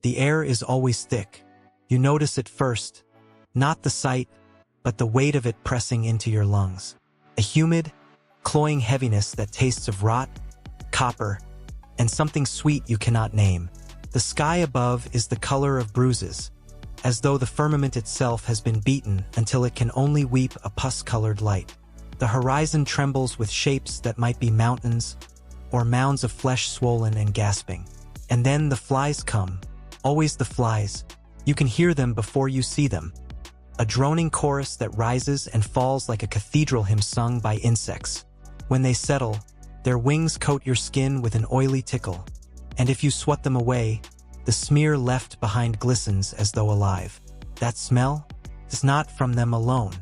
The air is always thick. You notice it first, not the sight, but the weight of it pressing into your lungs. A humid, cloying heaviness that tastes of rot, copper, and something sweet you cannot name. The sky above is the color of bruises, as though the firmament itself has been beaten until it can only weep a pus-colored light. The horizon trembles with shapes that might be mountains or mounds of flesh swollen and gasping. And then the flies come, always the flies. You can hear them before you see them. A droning chorus that rises and falls like a cathedral hymn sung by insects. When they settle, their wings coat your skin with an oily tickle, and if you swat them away, the smear left behind glistens as though alive. That smell is not from them alone.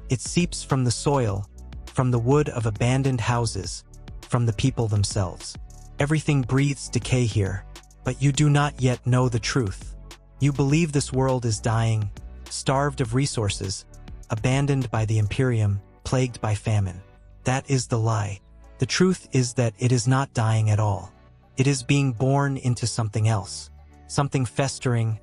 It seeps from the soil, from the wood of abandoned houses, from the people themselves. Everything breathes decay here, but you do not yet know the truth. You believe this world is dying, starved of resources, abandoned by the Imperium, plagued by famine. That is the lie. The truth is that it is not dying at all. It is being born into something else, something festering,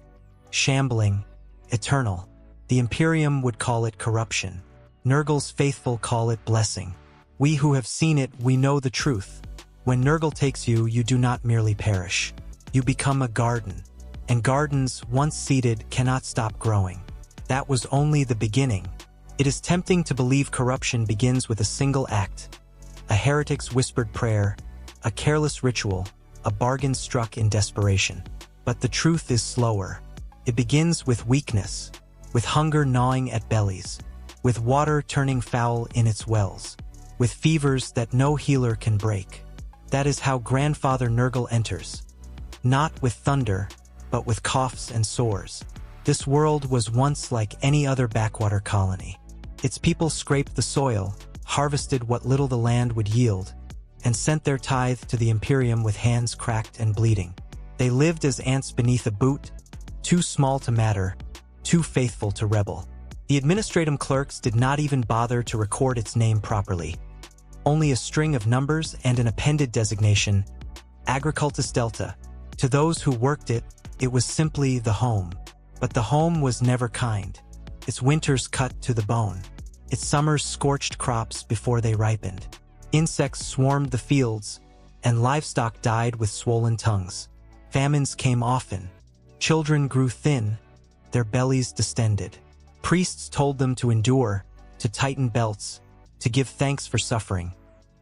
shambling, eternal. The Imperium would call it corruption. Nurgle's faithful call it blessing. We who have seen it, we know the truth. When Nurgle takes you, you do not merely perish. You become a garden. And gardens, once seeded, cannot stop growing. That was only the beginning. It is tempting to believe corruption begins with a single act. A heretic's whispered prayer, a careless ritual, a bargain struck in desperation. But the truth is slower. It begins with weakness, with hunger gnawing at bellies, with water turning foul in its wells, with fevers that no healer can break. That is how Grandfather Nurgle enters. Not with thunder, but with coughs and sores. This world was once like any other backwater colony. Its people scraped the soil, harvested what little the land would yield, and sent their tithe to the Imperium with hands cracked and bleeding. They lived as ants beneath a boot, too small to matter, too faithful to rebel. The administratum clerks did not even bother to record its name properly. Only a string of numbers and an appended designation, Agricultus Delta. To those who worked it, it was simply the home. But the home was never kind. Its winters cut to the bone. Its summers scorched crops before they ripened. Insects swarmed the fields, and livestock died with swollen tongues. Famines came often. Children grew thin, their bellies distended. Priests told them to endure, to tighten belts, to give thanks for suffering.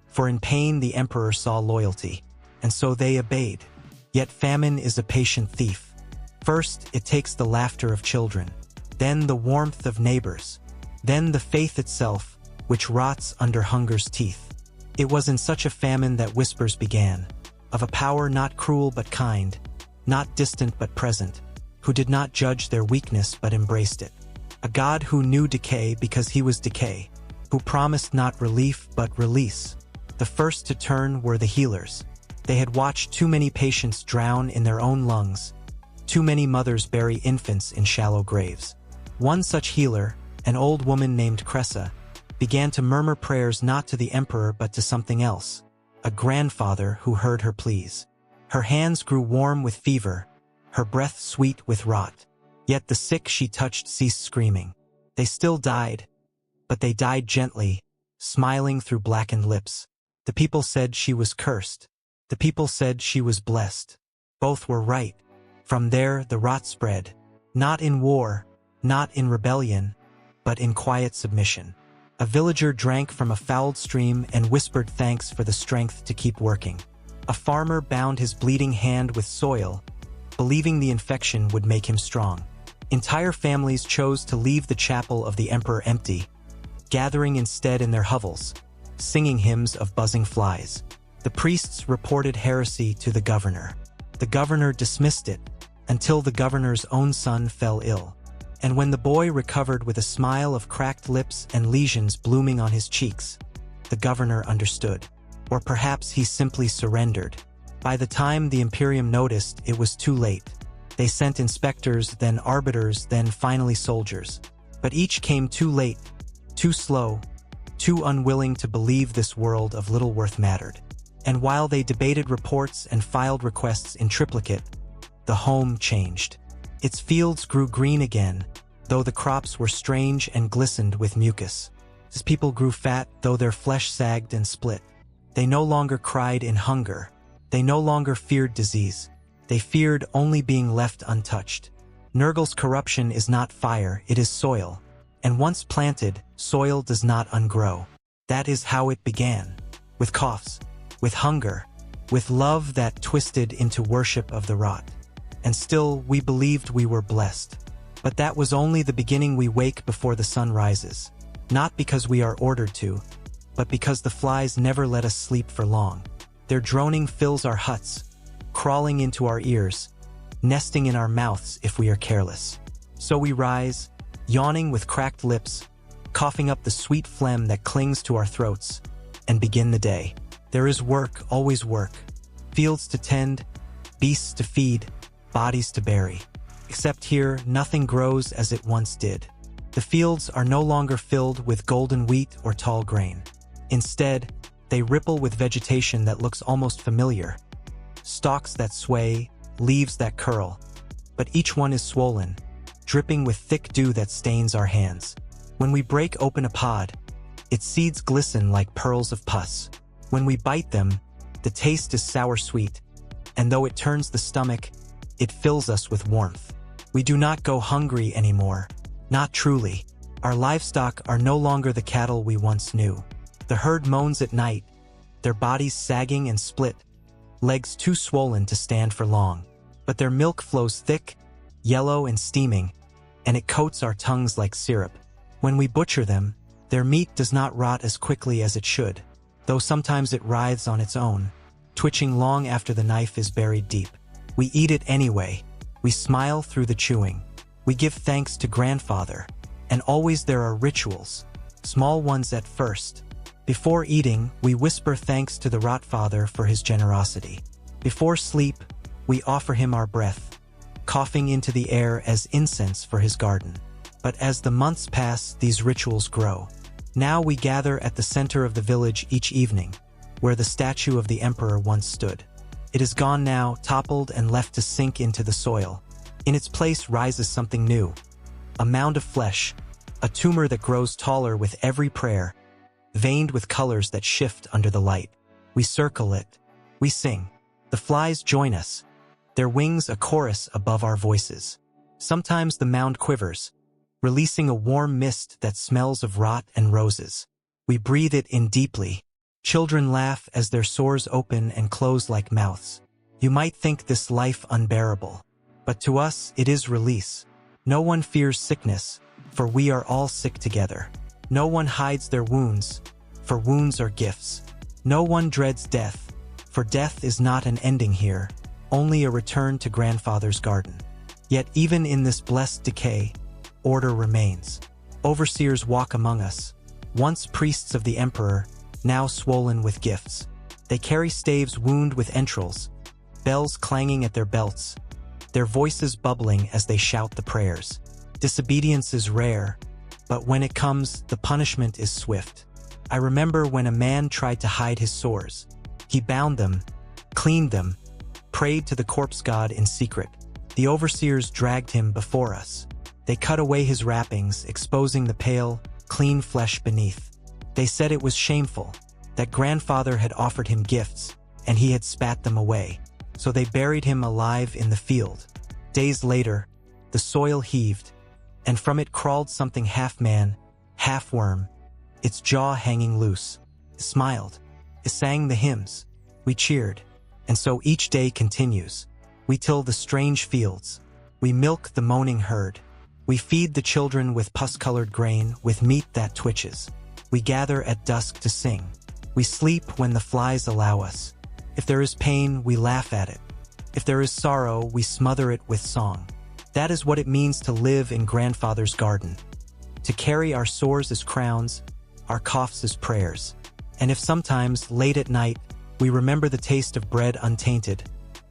For in pain the emperor saw loyalty, and so they obeyed. Yet famine is a patient thief. First, it takes the laughter of children, then the warmth of neighbors, then the faith itself, which rots under hunger's teeth. It was in such a famine that whispers began, of a power not cruel but kind, not distant but present, who did not judge their weakness but embraced it. A God who knew decay because he was decay, who promised not relief but release. The first to turn were the healers. They had watched too many patients drown in their own lungs, too many mothers bury infants in shallow graves. One such healer, an old woman named Cressa, began to murmur prayers not to the emperor but to something else, a grandfather who heard her pleas. Her hands grew warm with fever, her breath sweet with rot. Yet the sick she touched ceased screaming. They still died, but they died gently, smiling through blackened lips. The people said she was cursed. The people said she was blessed. Both were right. From there the rot spread, not in war, not in rebellion, but in quiet submission. A villager drank from a fouled stream and whispered thanks for the strength to keep working. A farmer bound his bleeding hand with soil, believing the infection would make him strong. Entire families chose to leave the chapel of the emperor empty, gathering instead in their hovels, singing hymns of buzzing flies. The priests reported heresy to the governor. The governor dismissed it, until the governor's own son fell ill. And when the boy recovered with a smile of cracked lips and lesions blooming on his cheeks, the governor understood. Or perhaps he simply surrendered. By the time the Imperium noticed, it was too late. They sent inspectors, then arbiters, then finally soldiers. But each came too late, too slow, too unwilling to believe this world of little worth mattered. And while they debated reports and filed requests in triplicate, the home changed. Its fields grew green again, though the crops were strange and glistened with mucus. Its people grew fat, though their flesh sagged and split. They no longer cried in hunger. They no longer feared disease. They feared only being left untouched. Nurgle's corruption is not fire, it is soil. And once planted, soil does not ungrow. That is how it began. With coughs, with hunger, with love that twisted into worship of the rot. And still, we believed we were blessed. But that was only the beginning. We wake before the sun rises. Not because we are ordered to, but because the flies never let us sleep for long. Their droning fills our huts, crawling into our ears, nesting in our mouths if we are careless. So we rise, yawning with cracked lips, coughing up the sweet phlegm that clings to our throats, and begin the day. There is work, always work. Fields to tend, beasts to feed, bodies to bury. Except here, nothing grows as it once did. The fields are no longer filled with golden wheat or tall grain. Instead, they ripple with vegetation that looks almost familiar. Stalks that sway, leaves that curl. But each one is swollen, dripping with thick dew that stains our hands. When we break open a pod, its seeds glisten like pearls of pus. When we bite them, the taste is sour-sweet, and though it turns the stomach, it fills us with warmth. We do not go hungry anymore. Not truly. Our livestock are no longer the cattle we once knew. The herd moans at night, their bodies sagging and split, legs too swollen to stand for long. But their milk flows thick, yellow and steaming, and it coats our tongues like syrup. When we butcher them, their meat does not rot as quickly as it should, though sometimes it writhes on its own, twitching long after the knife is buried deep. We eat it anyway. We smile through the chewing. We give thanks to grandfather, and always there are rituals, small ones at first. Before eating, we whisper thanks to the Rotfather for his generosity. Before sleep, we offer him our breath, coughing into the air as incense for his garden. But as the months pass, these rituals grow. Now we gather at the center of the village each evening, where the statue of the emperor once stood. It is gone now, toppled and left to sink into the soil. In its place rises something new, a mound of flesh, a tumor that grows taller with every prayer, veined with colors that shift under the light. We circle it. We sing. The flies join us, their wings a chorus above our voices. Sometimes the mound quivers, releasing a warm mist that smells of rot and roses. We breathe it in deeply. Children laugh as their sores open and close like mouths. You might think this life unbearable, but to us it is release. No one fears sickness, for we are all sick together. No one hides their wounds, for wounds are gifts. No one dreads death, for death is not an ending here, only a return to grandfather's garden. Yet even in this blessed decay, order remains. Overseers walk among us, once priests of the emperor, now swollen with gifts. They carry staves wound with entrails, bells clanging at their belts, their voices bubbling as they shout the prayers. Disobedience is rare, but when it comes, the punishment is swift. I remember when a man tried to hide his sores. He bound them, cleaned them, prayed to the corpse god in secret. The overseers dragged him before us. They cut away his wrappings, exposing the pale, clean flesh beneath. They said it was shameful, that grandfather had offered him gifts, and he had spat them away. So they buried him alive in the field. Days later, the soil heaved, and from it crawled something half man, half worm, its jaw hanging loose. It smiled. It sang the hymns. We cheered. And so each day continues. We till the strange fields. We milk the moaning herd. We feed the children with pus-colored grain, with meat that twitches. We gather at dusk to sing. We sleep when the flies allow us. If there is pain, we laugh at it. If there is sorrow, we smother it with song. That is what it means to live in grandfather's garden. To carry our sores as crowns, our coughs as prayers. And if sometimes, late at night, we remember the taste of bread untainted,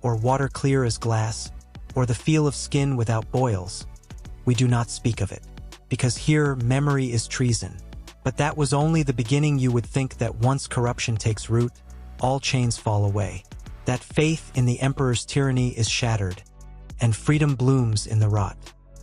or water clear as glass, or the feel of skin without boils, we do not speak of it. Because here, memory is treason. But that was only the beginning. You would think that once corruption takes root, all chains fall away. That faith in the emperor's tyranny is shattered. and freedom blooms in the rot.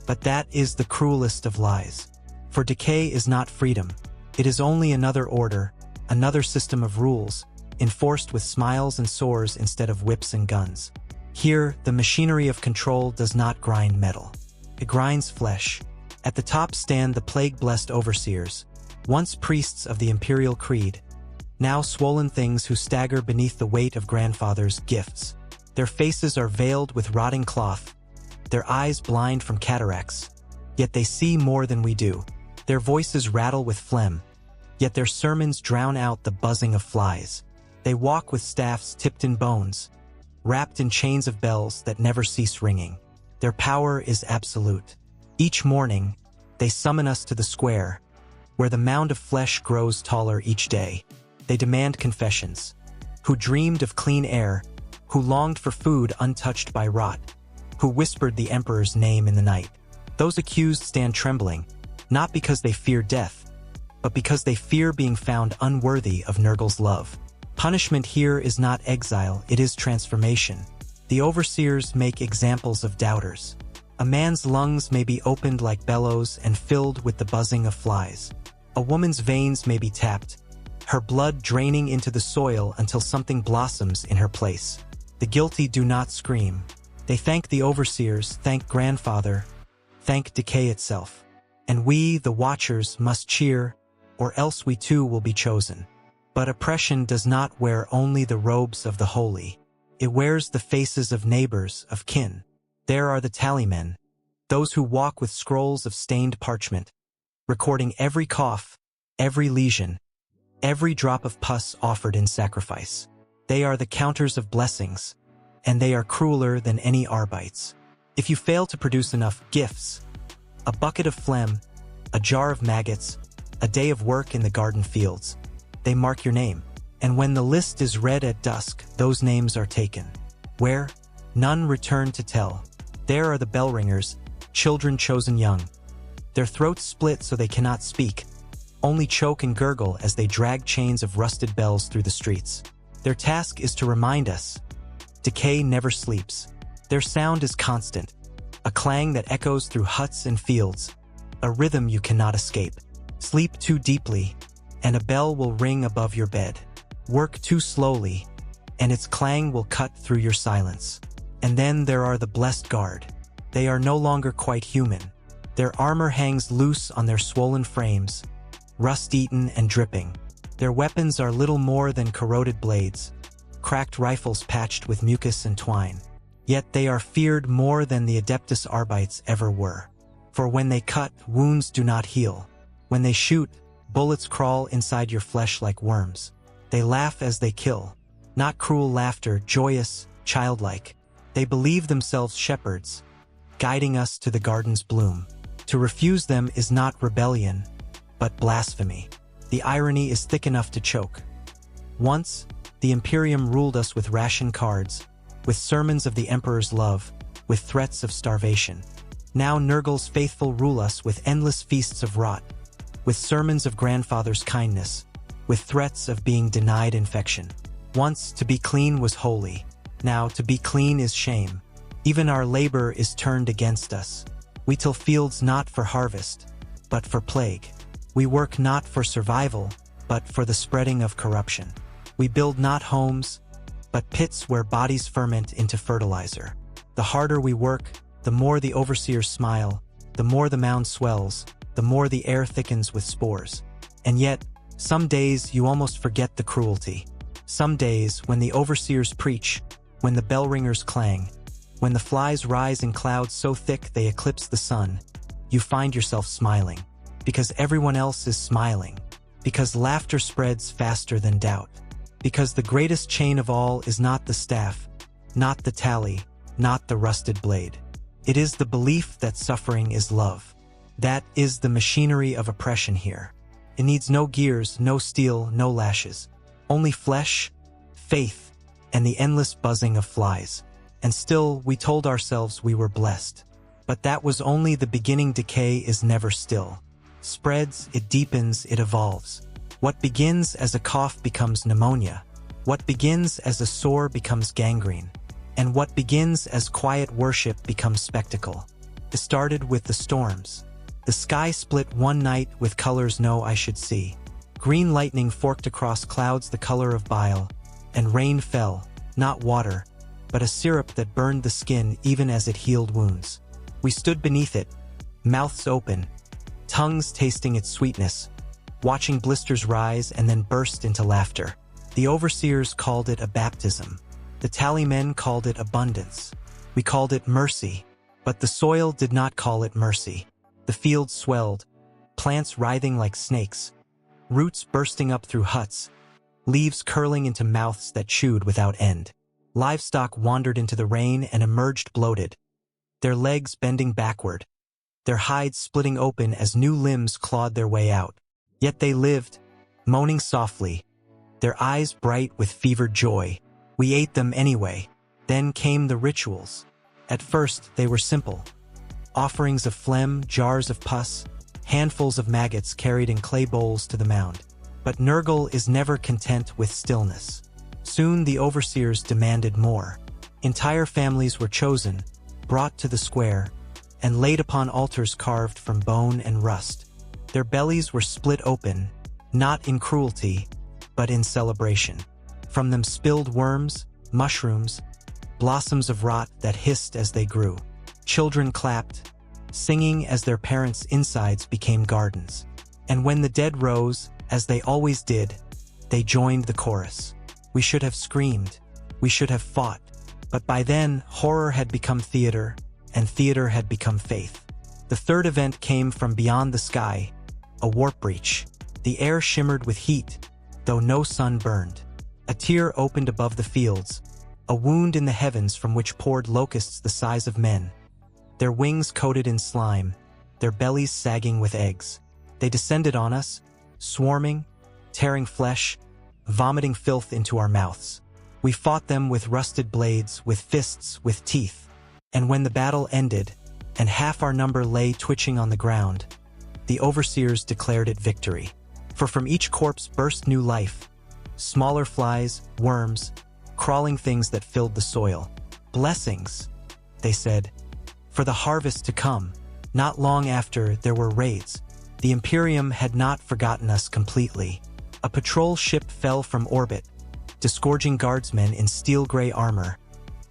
But that is the cruelest of lies. For decay is not freedom. It is only another order, another system of rules, enforced with smiles and sores instead of whips and guns. Here, the machinery of control does not grind metal. It grinds flesh. At the top stand the plague-blessed overseers, once priests of the imperial creed, now swollen things who stagger beneath the weight of grandfathers' gifts. Their faces are veiled with rotting cloth, their eyes blind from cataracts, yet they see more than we do. Their voices rattle with phlegm, yet their sermons drown out the buzzing of flies. They walk with staffs tipped in bones, wrapped in chains of bells that never cease ringing. Their power is absolute. Each morning, they summon us to the square, where the mound of flesh grows taller each day. They demand confessions. Who dreamed of clean air, who longed for food untouched by rot, who whispered the emperor's name in the night. Those accused stand trembling, not because they fear death, but because they fear being found unworthy of Nurgle's love. Punishment here is not exile, it is transformation. The overseers make examples of doubters. A man's lungs may be opened like bellows and filled with the buzzing of flies. A woman's veins may be tapped, her blood draining into the soil until something blossoms in her place. The guilty do not scream. They thank the overseers, thank grandfather, thank decay itself. And we, the watchers, must cheer, or else we too will be chosen. But oppression does not wear only the robes of the holy. It wears the faces of neighbors, of kin. There are the tallymen, those who walk with scrolls of stained parchment, recording every cough, every lesion, every drop of pus offered in sacrifice. They are the counters of blessings, and they are crueler than any Arbites. If you fail to produce enough gifts, a bucket of phlegm, a jar of maggots, a day of work in the garden fields, they mark your name. And when the list is read at dusk, those names are taken. Where? None return to tell. There are the bell ringers, children chosen young. Their throats split so they cannot speak, only choke and gurgle as they drag chains of rusted bells through the streets. Their task is to remind us, decay never sleeps. Their sound is constant, a clang that echoes through huts and fields, a rhythm you cannot escape. Sleep too deeply, and a bell will ring above your bed. Work too slowly, and its clang will cut through your silence. And then there are the blessed guard. They are no longer quite human. Their armor hangs loose on their swollen frames, rust-eaten and dripping. Their weapons are little more than corroded blades, cracked rifles patched with mucus and twine. Yet they are feared more than the Adeptus Arbites ever were. For when they cut, wounds do not heal. When they shoot, bullets crawl inside your flesh like worms. They laugh as they kill. Not cruel laughter, joyous, childlike. They believe themselves shepherds, guiding us to the garden's bloom. To refuse them is not rebellion, but blasphemy. The irony is thick enough to choke. Once, the Imperium ruled us with ration cards, with sermons of the Emperor's love, with threats of starvation. Now Nurgle's faithful rule us with endless feasts of rot, with sermons of grandfather's kindness, with threats of being denied infection. Once, to be clean was holy. Now, to be clean is shame. Even our labor is turned against us. We till fields not for harvest, but for plague. We work not for survival, but for the spreading of corruption. We build not homes, but pits where bodies ferment into fertilizer. The harder we work, the more the overseers smile, the more the mound swells, the more the air thickens with spores. And yet, some days you almost forget the cruelty. Some days, when the overseers preach, when the bell ringers clang, when the flies rise in clouds so thick they eclipse the sun, you find yourself smiling. Because everyone else is smiling. Because laughter spreads faster than doubt. Because the greatest chain of all is not the staff, not the tally, not the rusted blade. It is the belief that suffering is love. That is the machinery of oppression here. It needs no gears, no steel, no lashes. Only flesh, faith, and the endless buzzing of flies. And still, we told ourselves we were blessed. But that was only the beginning. Decay is never still. Spreads, it deepens, it evolves. What begins as a cough becomes pneumonia. What begins as a sore becomes gangrene. And what begins as quiet worship becomes spectacle. It started with the storms. The sky split one night with colors no eye should see. Green lightning forked across clouds the color of bile, and rain fell, not water, but a syrup that burned the skin even as it healed wounds. We stood beneath it, mouths open, tongues tasting its sweetness, watching blisters rise and then burst into laughter. The overseers called it a baptism. The tallymen called it abundance. We called it mercy, but the soil did not call it mercy. The fields swelled, plants writhing like snakes, roots bursting up through huts, leaves curling into mouths that chewed without end. Livestock wandered into the rain and emerged bloated, their legs bending backward, their hides splitting open as new limbs clawed their way out. Yet they lived, moaning softly, their eyes bright with fevered joy. We ate them anyway. Then came the rituals. At first, they were simple. Offerings of phlegm, jars of pus, handfuls of maggots carried in clay bowls to the mound. But Nurgle is never content with stillness. Soon the overseers demanded more. Entire families were chosen, brought to the square, and laid upon altars carved from bone and rust. Their bellies were split open, not in cruelty, but in celebration. From them spilled worms, mushrooms, blossoms of rot that hissed as they grew. Children clapped, singing as their parents' insides became gardens. And when the dead rose, as they always did, they joined the chorus. We should have screamed, we should have fought, but by then horror had become theater, and theater had become faith. The third event came from beyond the sky, a warp breach. The air shimmered with heat, though no sun burned. A tear opened above the fields, a wound in the heavens from which poured locusts the size of men. Their wings coated in slime, their bellies sagging with eggs. They descended on us, swarming, tearing flesh, vomiting filth into our mouths. We fought them with rusted blades, with fists, with teeth. And when the battle ended, and half our number lay twitching on the ground, the overseers declared it victory. For from each corpse burst new life, smaller flies, worms, crawling things that filled the soil. Blessings, they said, for the harvest to come. Not long after, there were raids. The Imperium had not forgotten us completely. A patrol ship fell from orbit, disgorging guardsmen in steel-gray armor,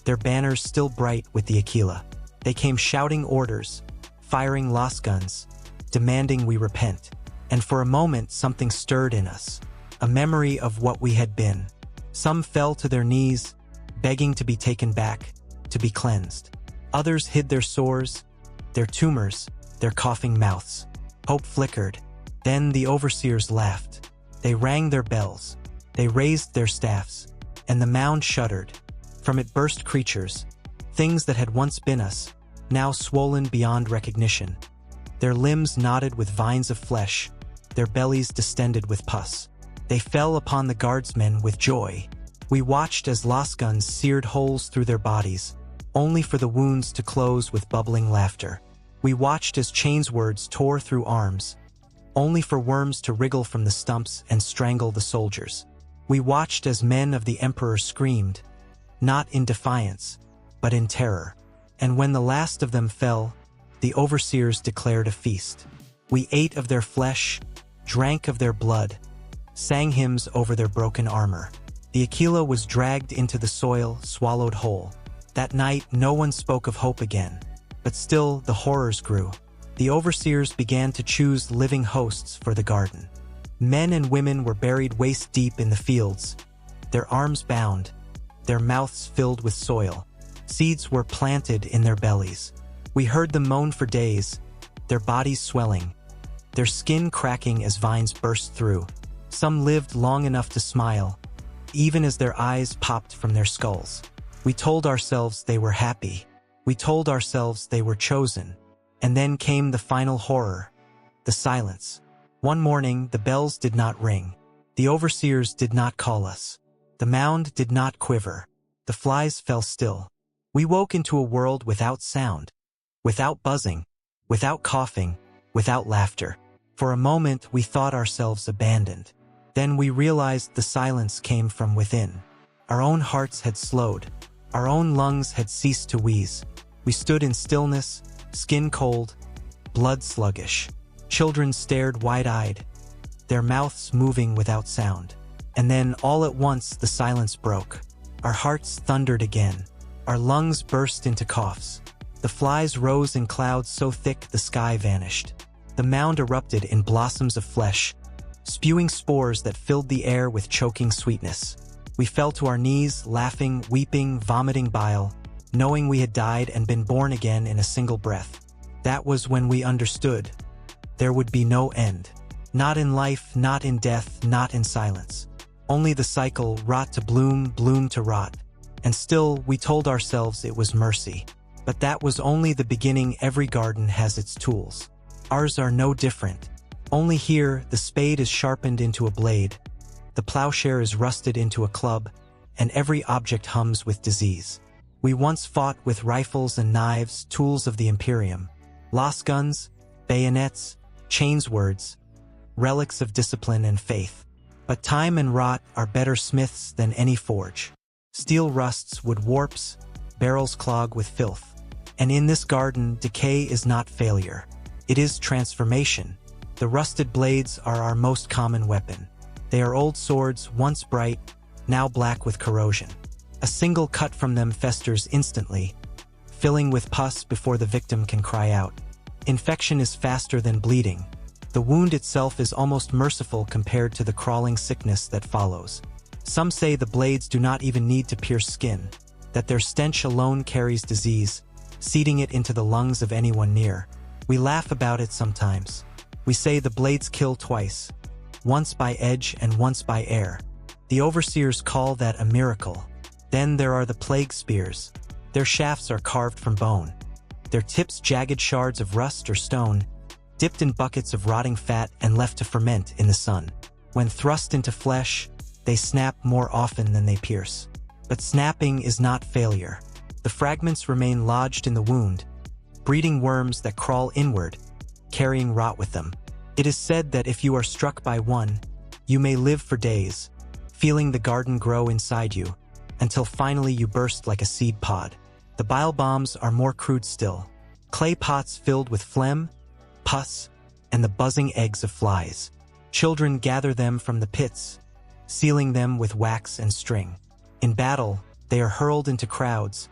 their banners still bright with the Aquila. They came shouting orders, firing lost guns, demanding we repent. And for a moment something stirred in us, a memory of what we had been. Some fell to their knees, begging to be taken back, to be cleansed. Others hid their sores, their tumors, their coughing mouths. Hope flickered. Then the overseers laughed. They rang their bells. They raised their staffs. And the mound shuddered. From it burst creatures, things that had once been us, now swollen beyond recognition. Their limbs knotted with vines of flesh, their bellies distended with pus. They fell upon the guardsmen with joy. We watched as lost guns seared holes through their bodies, only for the wounds to close with bubbling laughter. We watched as chainswords tore through arms, only for worms to wriggle from the stumps and strangle the soldiers. We watched as men of the Emperor screamed, not in defiance, but in terror. And when the last of them fell, the overseers declared a feast. We ate of their flesh, drank of their blood, sang hymns over their broken armor. The Aquila was dragged into the soil, swallowed whole. That night, no one spoke of hope again. But still, the horrors grew. The overseers began to choose living hosts for the garden. Men and women were buried waist-deep in the fields, their arms bound, their mouths filled with soil. Seeds were planted in their bellies. We heard them moan for days, their bodies swelling, their skin cracking as vines burst through. Some lived long enough to smile, even as their eyes popped from their skulls. We told ourselves they were happy. We told ourselves they were chosen. And then came the final horror, the silence. One morning, the bells did not ring. The overseers did not call us. The mound did not quiver. The flies fell still. We woke into a world without sound, without buzzing, without coughing, without laughter. For a moment, we thought ourselves abandoned. Then we realized the silence came from within. Our own hearts had slowed. Our own lungs had ceased to wheeze. We stood in stillness, skin cold, blood sluggish. Children stared wide-eyed, their mouths moving without sound. And then, all at once, the silence broke. Our hearts thundered again. Our lungs burst into coughs. The flies rose in clouds so thick the sky vanished. The mound erupted in blossoms of flesh, spewing spores that filled the air with choking sweetness. We fell to our knees, laughing, weeping, vomiting bile, knowing we had died and been born again in a single breath. That was when we understood. There would be no end. Not in life, not in death, not in silence. Only the cycle, rot to bloom, bloom to rot. And still, we told ourselves it was mercy. But that was only the beginning. Every garden has its tools. Ours are no different. Only here, the spade is sharpened into a blade, the plowshare is rusted into a club, and every object hums with disease. We once fought with rifles and knives, tools of the Imperium, lost guns, bayonets, chains words, relics of discipline and faith. But time and rot are better smiths than any forge. Steel rusts, wood warps, barrels clog with filth. And in this garden, decay is not failure. It is transformation. The rusted blades are our most common weapon. They are old swords, once bright, now black with corrosion. A single cut from them festers instantly, filling with pus before the victim can cry out. Infection is faster than bleeding. The wound itself is almost merciful compared to the crawling sickness that follows. Some say the blades do not even need to pierce skin, that their stench alone carries disease, seeding it into the lungs of anyone near. We laugh about it sometimes. We say the blades kill twice, once by edge and once by air. The overseers call that a miracle. Then there are the plague spears. Their shafts are carved from bone, their tips jagged shards of rust or stone, dipped in buckets of rotting fat and left to ferment in the sun. When thrust into flesh, they snap more often than they pierce. But snapping is not failure. The fragments remain lodged in the wound, breeding worms that crawl inward, carrying rot with them. It is said that if you are struck by one, you may live for days, feeling the garden grow inside you, until finally you burst like a seed pod. The bile bombs are more crude still. Clay pots filled with phlegm, pus, and the buzzing eggs of flies. Children gather them from the pits, sealing them with wax and string. In battle, they are hurled into crowds,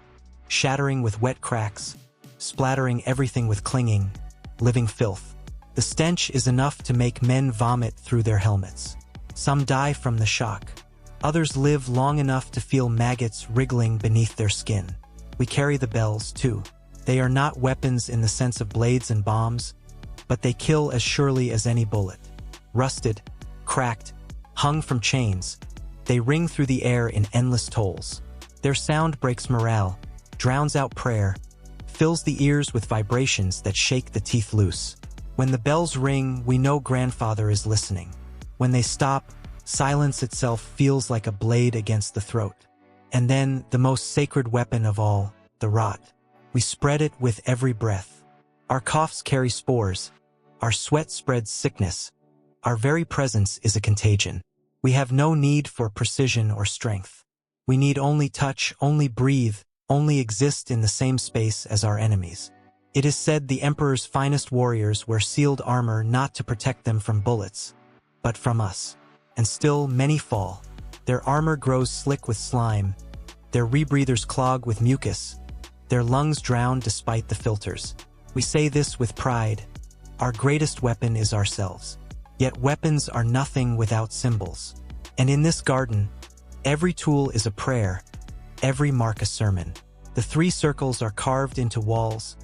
shattering with wet cracks, splattering everything with clinging, living filth. The stench is enough to make men vomit through their helmets. Some die from the shock. Others live long enough to feel maggots wriggling beneath their skin. We carry the bells, too. They are not weapons in the sense of blades and bombs, but they kill as surely as any bullet. Rusted, cracked, hung from chains, they ring through the air in endless tolls. Their sound breaks morale, drowns out prayer, fills the ears with vibrations that shake the teeth loose. When the bells ring, we know grandfather is listening. When they stop, silence itself feels like a blade against the throat. And then, the most sacred weapon of all, the rot. We spread it with every breath. Our coughs carry spores. Our sweat spreads sickness. Our very presence is a contagion. We have no need for precision or strength. We need only touch, only breathe, only exist in the same space as our enemies. It is said the Emperor's finest warriors wear sealed armor not to protect them from bullets, but from us. And still, many fall. Their armor grows slick with slime. Their rebreathers clog with mucus. Their lungs drown despite the filters. We say this with pride. Our greatest weapon is ourselves. Yet weapons are nothing without symbols. And in this garden, every tool is a prayer, every mark a sermon. The 3 circles are carved into walls,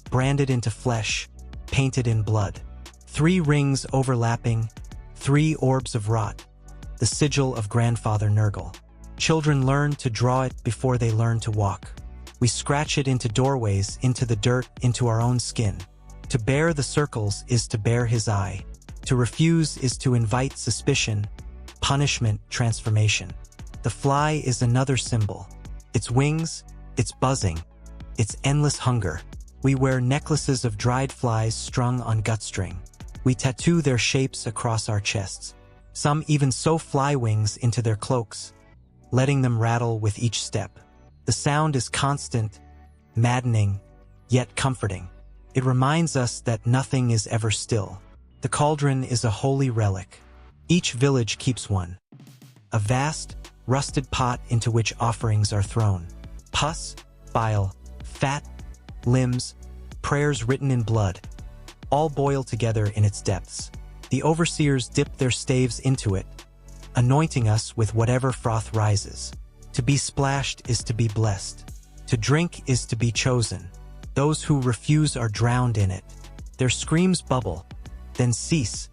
branded into flesh, painted in blood. 3 rings overlapping, 3 orbs of rot, the sigil of grandfather Nurgle. Children learn to draw it before they learn to walk. We scratch it into doorways, into the dirt, into our own skin. To bear the circles is to bear his eye. To refuse is to invite suspicion, punishment, transformation. The fly is another symbol. Its wings, its buzzing, its endless hunger. We wear necklaces of dried flies strung on gut string. We tattoo their shapes across our chests. Some even sew fly wings into their cloaks, letting them rattle with each step. The sound is constant, maddening, yet comforting. It reminds us that nothing is ever still. The cauldron is a holy relic. Each village keeps one. A vast, rusted pot into which offerings are thrown. Pus, bile, fat, limbs, prayers written in blood, all boil together in its depths. The overseers dip their staves into it, anointing us with whatever froth rises. To be splashed is to be blessed. To drink is to be chosen. Those who refuse are drowned in it. Their screams bubble, then cease,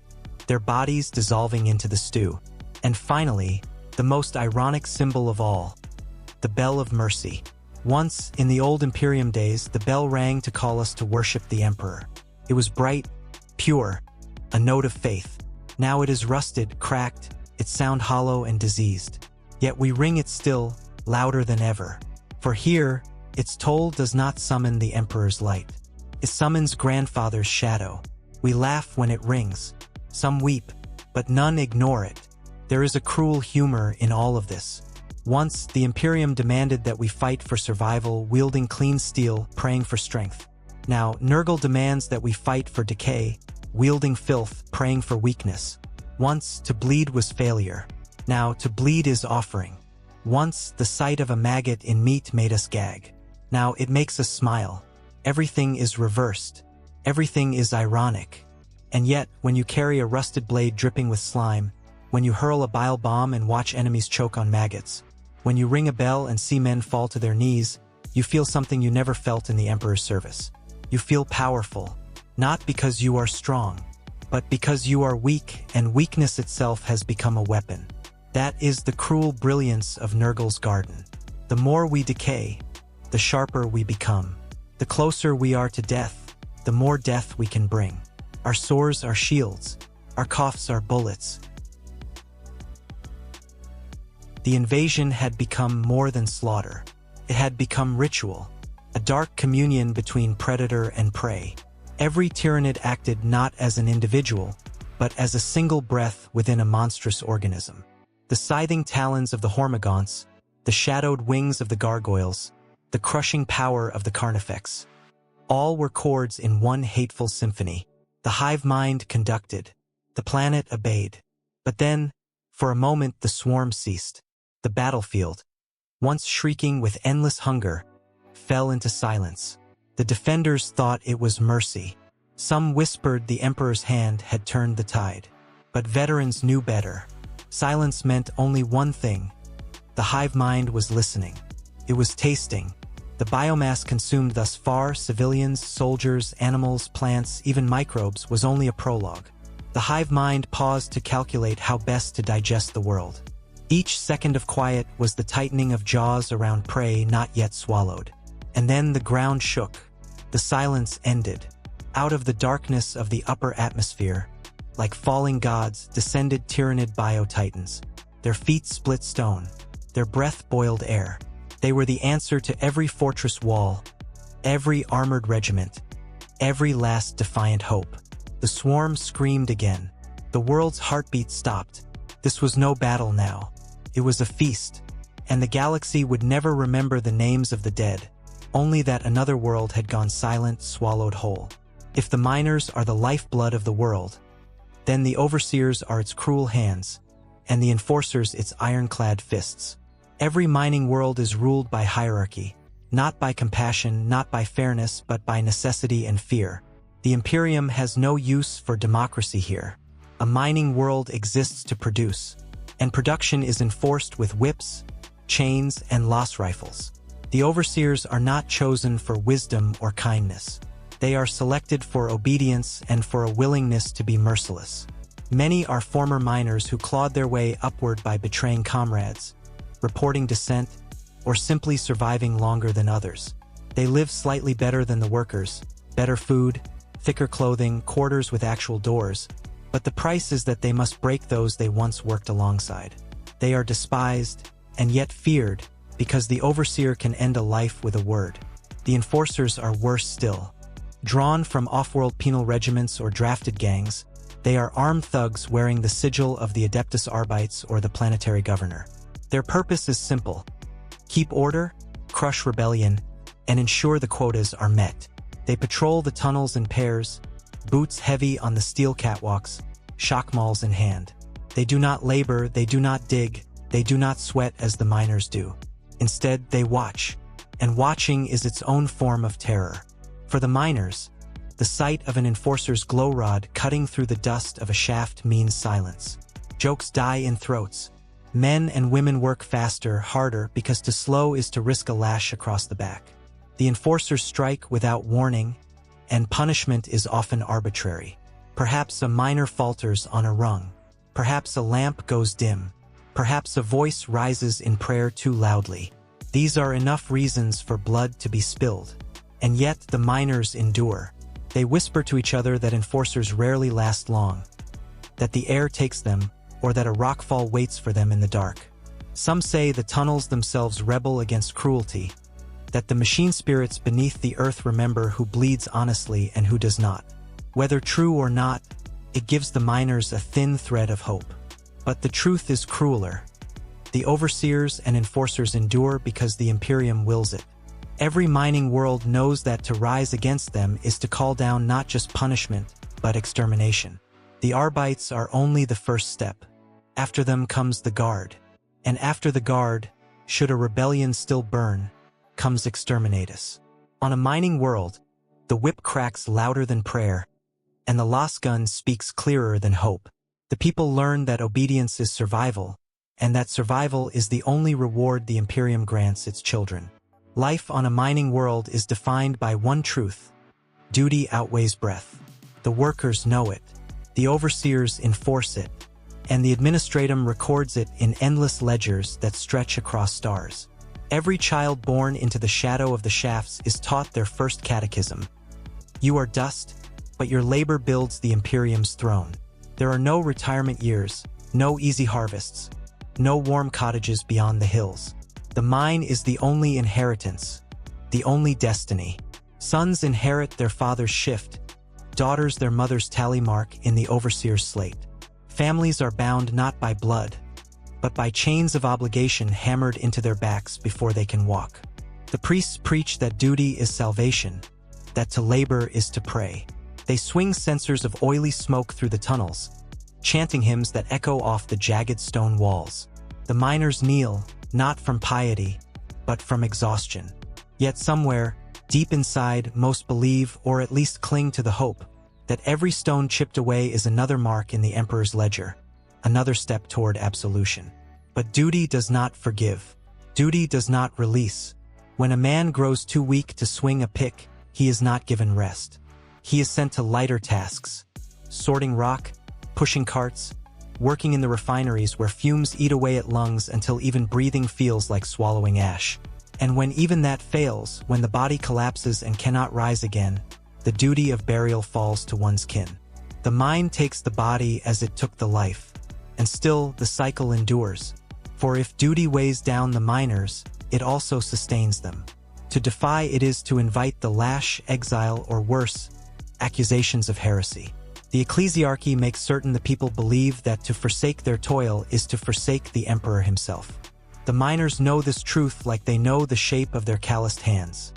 their bodies dissolving into the stew. And finally, the most ironic symbol of all, the bell of mercy. Once, in the old Imperium days, the bell rang to call us to worship the Emperor. It was bright, pure, a note of faith. Now it is rusted, cracked, its sound hollow and diseased. Yet we ring it still, louder than ever. For here, its toll does not summon the Emperor's light. It summons grandfather's shadow. We laugh when it rings. Some weep, but none ignore it. There is a cruel humor in all of this. Once, the Imperium demanded that we fight for survival, wielding clean steel, praying for strength. Now, Nurgle demands that we fight for decay, wielding filth, praying for weakness. Once, to bleed was failure. Now, to bleed is offering. Once, the sight of a maggot in meat made us gag. Now, it makes us smile. Everything is reversed. Everything is ironic. And yet, when you carry a rusted blade dripping with slime, when you hurl a bile bomb and watch enemies choke on maggots, when you ring a bell and see men fall to their knees, you feel something you never felt in the Emperor's service. You feel powerful, not because you are strong, but because you are weak, and weakness itself has become a weapon. That is the cruel brilliance of Nurgle's garden. The more we decay, the sharper we become. The closer we are to death, the more death we can bring. Our sores are shields, our coughs are bullets. The invasion had become more than slaughter. It had become ritual, a dark communion between predator and prey. Every tyrannid acted not as an individual, but as a single breath within a monstrous organism. The scything talons of the Hormagaunts, the shadowed wings of the gargoyles, the crushing power of the carnifex. All were chords in one hateful symphony. The hive mind conducted. The planet obeyed. But then, for a moment, the swarm ceased. The battlefield, once shrieking with endless hunger, fell into silence. The defenders thought it was mercy. Some whispered the Emperor's hand had turned the tide. But veterans knew better. Silence meant only one thing. The hive mind was listening. It was tasting. The biomass consumed thus far, civilians, soldiers, animals, plants, even microbes, was only a prologue. The hive mind paused to calculate how best to digest the world. Each second of quiet was the tightening of jaws around prey not yet swallowed. And then the ground shook. The silence ended. Out of the darkness of the upper atmosphere, like falling gods, descended tyrannid bio-titans. Their feet split stone. Their breath boiled air. They were the answer to every fortress wall, every armored regiment, every last defiant hope. The swarm screamed again. The world's heartbeat stopped. This was no battle now. It was a feast, and the galaxy would never remember the names of the dead, only that another world had gone silent, swallowed whole. If the miners are the lifeblood of the world, then the overseers are its cruel hands, and the enforcers its ironclad fists. Every mining world is ruled by hierarchy, not by compassion, not by fairness, but by necessity and fear. The Imperium has no use for democracy here. A mining world exists to produce, and production is enforced with whips, chains, and loss rifles. The overseers are not chosen for wisdom or kindness. They are selected for obedience and for a willingness to be merciless. Many are former miners who clawed their way upward by betraying comrades, reporting dissent, or simply surviving longer than others. They live slightly better than the workers, better food, thicker clothing, quarters with actual doors, but the price is that they must break those they once worked alongside. They are despised, and yet feared, because the overseer can end a life with a word. The enforcers are worse still. Drawn from off-world penal regiments or drafted gangs, they are armed thugs wearing the sigil of the Adeptus Arbites or the planetary governor. Their purpose is simple: keep order, crush rebellion and ensure the quotas are met. They patrol the tunnels in pairs, boots heavy on the steel catwalks, shockmauls in hand. They do not labor, they do not dig, they do not sweat as the miners do. Instead, they watch, and watching is its own form of terror. For the miners, the sight of an enforcer's glow rod cutting through the dust of a shaft means silence. Jokes die in throats. Men and women work faster, harder, because to slow is to risk a lash across the back. The enforcers strike without warning, and punishment is often arbitrary. Perhaps a miner falters on a rung. Perhaps a lamp goes dim. Perhaps a voice rises in prayer too loudly. These are enough reasons for blood to be spilled. And yet the miners endure. They whisper to each other that enforcers rarely last long, that the air takes them, or that a rockfall waits for them in the dark. Some say the tunnels themselves rebel against cruelty, that the machine spirits beneath the earth remember who bleeds honestly and who does not. Whether true or not, it gives the miners a thin thread of hope. But the truth is crueler. The overseers and enforcers endure because the Imperium wills it. Every mining world knows that to rise against them is to call down not just punishment, but extermination. The Arbites are only the first step. After them comes the Guard. And after the Guard, should a rebellion still burn, comes Exterminatus. On a mining world, the whip cracks louder than prayer, and the lost gun speaks clearer than hope. The people learn that obedience is survival, and that survival is the only reward the Imperium grants its children. Life on a mining world is defined by one truth: duty outweighs breath. The workers know it, the overseers enforce it, and the administratum records it in endless ledgers that stretch across stars. Every child born into the shadow of the shafts is taught their first catechism. You are dust, but your labor builds the Imperium's throne. There are no retirement years, no easy harvests, no warm cottages beyond the hills. The mine is the only inheritance, the only destiny. Sons inherit their father's shift, daughters their mother's tally mark in the overseer's slate. Families are bound not by blood, but by chains of obligation hammered into their backs before they can walk. The priests preach that duty is salvation, that to labor is to pray. They swing censers of oily smoke through the tunnels, chanting hymns that echo off the jagged stone walls. The miners kneel, not from piety, but from exhaustion. Yet somewhere, deep inside, most believe, or at least cling to the hope, that every stone chipped away is another mark in the Emperor's ledger, another step toward absolution. But duty does not forgive. Duty does not release. When a man grows too weak to swing a pick, he is not given rest. He is sent to lighter tasks: sorting rock, pushing carts, working in the refineries where fumes eat away at lungs until even breathing feels like swallowing ash. And when even that fails, when the body collapses and cannot rise again, the duty of burial falls to one's kin. The mine takes the body as it took the life, and still the cycle endures. For if duty weighs down the miners, it also sustains them. To defy it is to invite the lash, exile, or worse, accusations of heresy. The ecclesiarchy makes certain the people believe that to forsake their toil is to forsake the emperor himself. The miners know this truth like they know the shape of their calloused hands.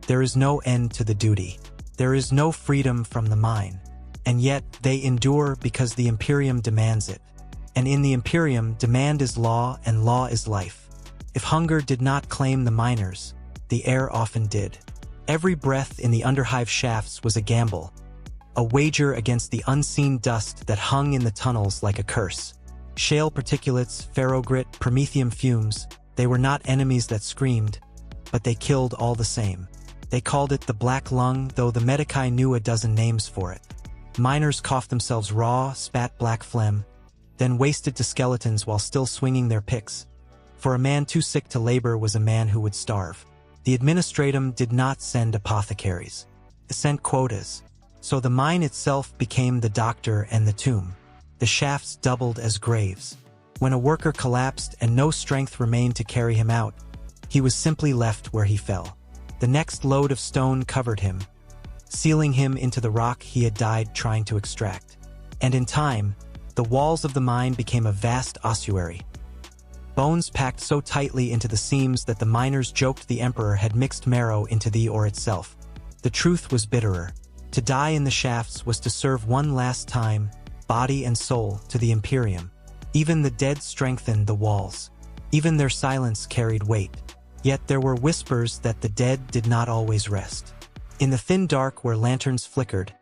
There is no end to the duty. There is no freedom from the mine. And yet they endure because the Imperium demands it. And in the Imperium, demand is law and law is life. If hunger did not claim the miners, the air often did. Every breath in the underhive shafts was a gamble, a wager against the unseen dust that hung in the tunnels like a curse. Shale particulates, ferrogrit, promethium fumes, they were not enemies that screamed, but they killed all the same. They called it the Black Lung, though the Medici knew a dozen names for it. Miners coughed themselves raw, spat black phlegm, then wasted to skeletons while still swinging their picks. For a man too sick to labor was a man who would starve. The administratum did not send apothecaries. It sent quotas. So the mine itself became the doctor and the tomb. The shafts doubled as graves. When a worker collapsed and no strength remained to carry him out, he was simply left where he fell. The next load of stone covered him, sealing him into the rock he had died trying to extract. And in time, the walls of the mine became a vast ossuary. bones packed so tightly into the seams that the miners joked the emperor had mixed marrow into the ore itself. The truth was bitterer. To die in the shafts was to serve one last time, body and soul, to the Imperium. Even the dead strengthened the walls. Even their silence carried weight. Yet there were whispers that the dead did not always rest. In the thin dark where lanterns flickered,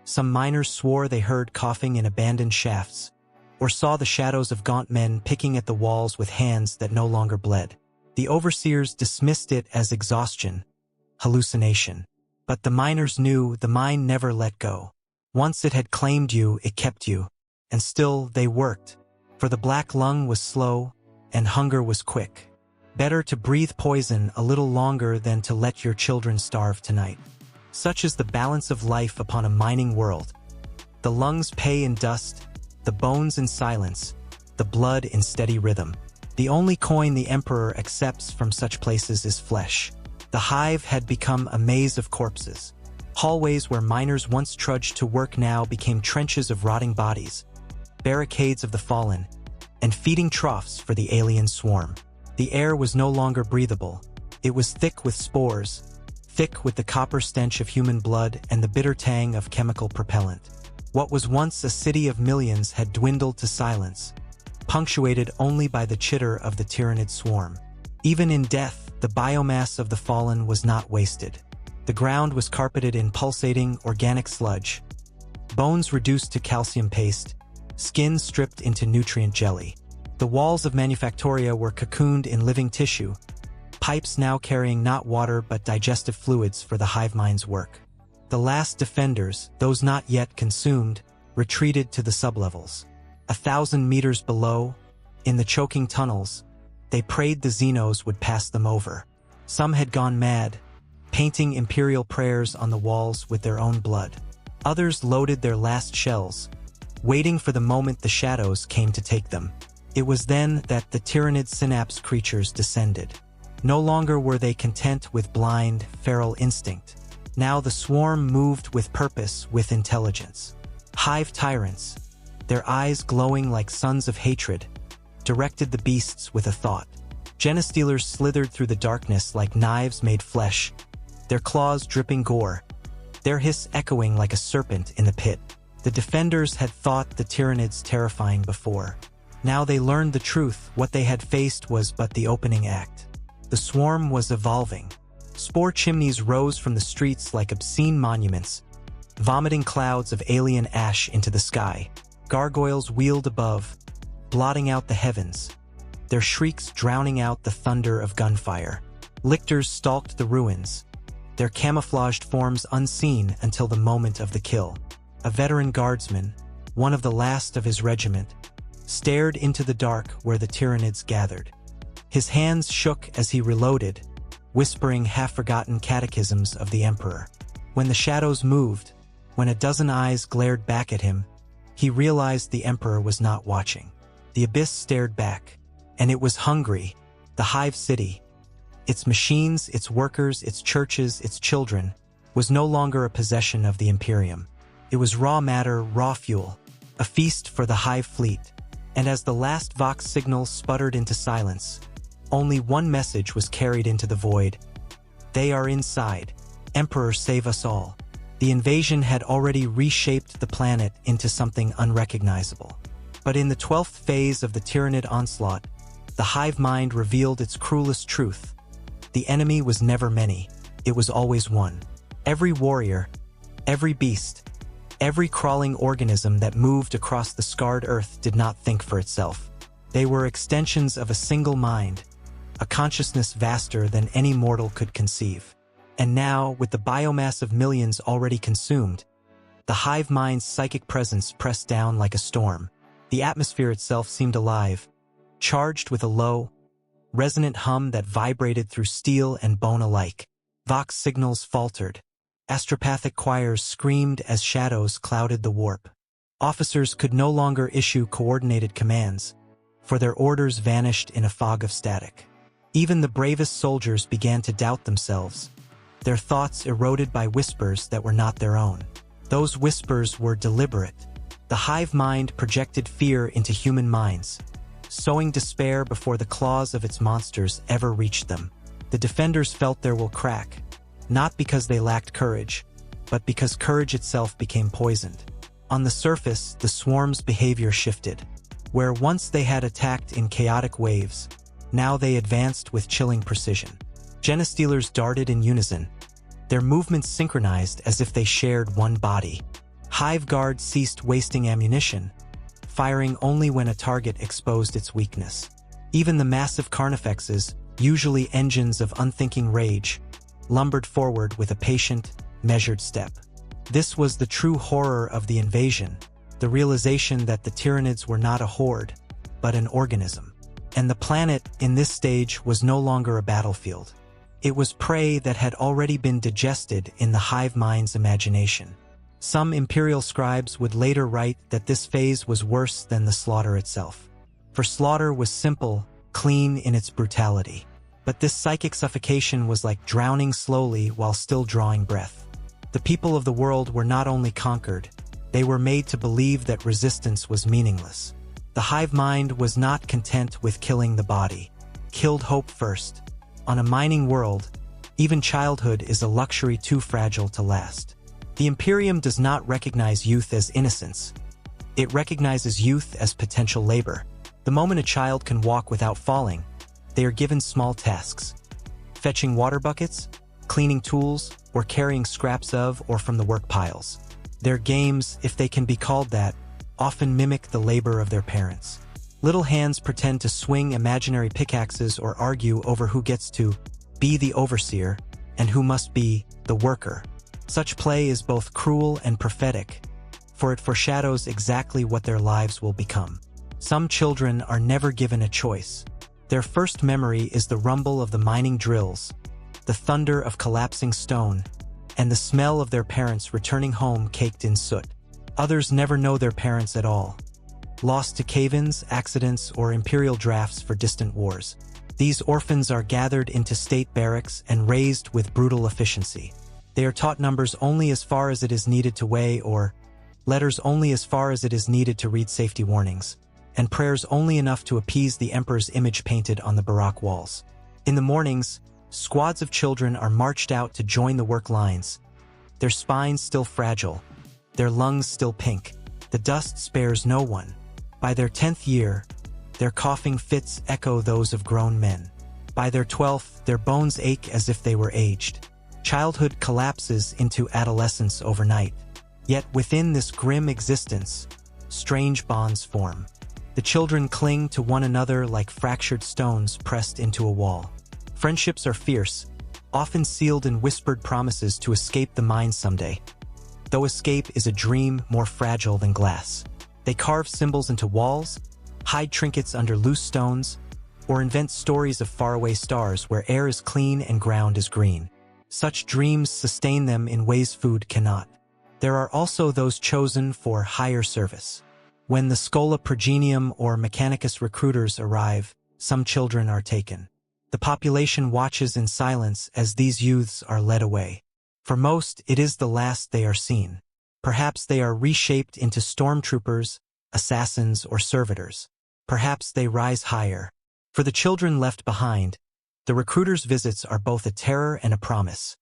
some miners swore they heard coughing in abandoned shafts, or saw the shadows of gaunt men picking at the walls with hands that no longer bled. The overseers dismissed it as exhaustion, hallucination. But the miners knew the mine never let go. Once it had claimed you, it kept you. And still they worked, for the black lung was slow and hunger was quick. Better to breathe poison a little longer than to let your children starve tonight. Such is the balance of life upon a mining world. The lungs pay in dust, the bones in silence, the blood in steady rhythm. The only coin the emperor accepts from such places is flesh. The hive had become a maze of corpses. Hallways where miners once trudged to work now became trenches of rotting bodies, barricades of the fallen, and feeding troughs for the alien swarm. The air was no longer breathable. It was thick with spores, thick with the copper stench of human blood and the bitter tang of chemical propellant. What was once a city of millions had dwindled to silence, punctuated only by the chitter of the tyrannid swarm. Even in death, the biomass of the fallen was not wasted. The ground was carpeted in pulsating, organic sludge, bones reduced to calcium paste, skin stripped into nutrient jelly. The walls of Manufactoria were cocooned in living tissue, pipes now carrying not water but digestive fluids for the hive mind's work. The last defenders, those not yet consumed, retreated to the sublevels. 1,000 meters below, in the choking tunnels, they prayed the Xenos would pass them over. Some had gone mad, painting imperial prayers on the walls with their own blood. Others loaded their last shells, waiting for the moment the shadows came to take them. It was then that the tyrannid synapse creatures descended. No longer were they content with blind, feral instinct. Now the swarm moved with purpose, with intelligence. Hive tyrants, their eyes glowing like suns of hatred, directed the beasts with a thought. Genestealers slithered through the darkness like knives made flesh, their claws dripping gore, their hiss echoing like a serpent in the pit. The defenders had thought the tyrannids terrifying before. Now they learned the truth. What they had faced was but the opening act. The swarm was evolving. Spore chimneys rose from the streets like obscene monuments, vomiting clouds of alien ash into the sky. Gargoyles wheeled above, blotting out the heavens, their shrieks drowning out the thunder of gunfire. Lictors stalked the ruins, their camouflaged forms unseen until the moment of the kill. A veteran guardsman, one of the last of his regiment, stared into the dark where the tyrannids gathered. His hands shook as he reloaded, whispering half-forgotten catechisms of the emperor. When the shadows moved, when a dozen eyes glared back at him, he realized the emperor was not watching. The abyss stared back, and it was hungry, the hive city. Its machines, its workers, its churches, its children, was no longer a possession of the Imperium. It was raw matter, raw fuel, a feast for the hive fleet. And as the last Vox signal sputtered into silence, only one message was carried into the void. They are inside. Emperor, save us all. The invasion had already reshaped the planet into something unrecognizable. But in the 12th phase of the tyrannid onslaught, the hive mind revealed its cruelest truth. The enemy was never many, it was always one. Every warrior, every beast, every crawling organism that moved across the scarred earth did not think for itself. They were extensions of a single mind, a consciousness vaster than any mortal could conceive. And now, with the biomass of millions already consumed, the hive mind's psychic presence pressed down like a storm. The atmosphere itself seemed alive, charged with a low, resonant hum that vibrated through steel and bone alike. Vox signals faltered. Astropathic choirs screamed as shadows clouded the warp. Officers could no longer issue coordinated commands, for their orders vanished in a fog of static. Even the bravest soldiers began to doubt themselves, their thoughts eroded by whispers that were not their own. Those whispers were deliberate. The hive mind projected fear into human minds, sowing despair before the claws of its monsters ever reached them. The defenders felt their will crack, not because they lacked courage, but because courage itself became poisoned. On the surface, the swarm's behavior shifted. Where once they had attacked in chaotic waves, now they advanced with chilling precision. Genestealers darted in unison, their movements synchronized as if they shared one body. Hive guards ceased wasting ammunition, firing only when a target exposed its weakness. Even the massive carnifexes, usually engines of unthinking rage, lumbered forward with a patient, measured step. This was the true horror of the invasion, the realization that the Tyranids were not a horde, but an organism. And the planet, in this stage, was no longer a battlefield. It was prey that had already been digested in the hive mind's imagination. Some imperial scribes would later write that this phase was worse than the slaughter itself. For slaughter was simple, clean in its brutality. But this psychic suffocation was like drowning slowly while still drawing breath. The people of the world were not only conquered, they were made to believe that resistance was meaningless. The hive mind was not content with killing the body, killed hope first. On a mining world, even childhood is a luxury too fragile to last. The Imperium does not recognize youth as innocence. It recognizes youth as potential labor. The moment a child can walk without falling, they are given small tasks. Fetching water buckets, cleaning tools, or carrying scraps of or from the work piles. Their games, if they can be called that, often mimic the labor of their parents. Little hands pretend to swing imaginary pickaxes or argue over who gets to be the overseer and who must be the worker. Such play is both cruel and prophetic, for it foreshadows exactly what their lives will become. Some children are never given a choice. Their first memory is the rumble of the mining drills, the thunder of collapsing stone, and the smell of their parents returning home caked in soot. Others never know their parents at all, lost to cave-ins, accidents, or imperial drafts for distant wars. These orphans are gathered into state barracks and raised with brutal efficiency. They are taught numbers only as far as it is needed to weigh, or letters only as far as it is needed to read safety warnings, and prayers only enough to appease the emperor's image painted on the barrack walls. In the mornings, squads of children are marched out to join the work lines, their spines still fragile, their lungs still pink. The dust spares no one. By their 10th year, their coughing fits echo those of grown men. By their 12th, their bones ache as if they were aged. Childhood collapses into adolescence overnight. Yet within this grim existence, strange bonds form. The children cling to one another like fractured stones pressed into a wall. Friendships are fierce, often sealed in whispered promises to escape the mine someday. Though escape is a dream more fragile than glass. They carve symbols into walls, hide trinkets under loose stones, or invent stories of faraway stars where air is clean and ground is green. Such dreams sustain them in ways food cannot. There are also those chosen for higher service. When the Schola Progenium or Mechanicus recruiters arrive, some children are taken. The population watches in silence as these youths are led away. For most, it is the last they are seen. Perhaps they are reshaped into stormtroopers, assassins, or servitors. Perhaps they rise higher. For the children left behind, the recruiters' visits are both a terror and a promise.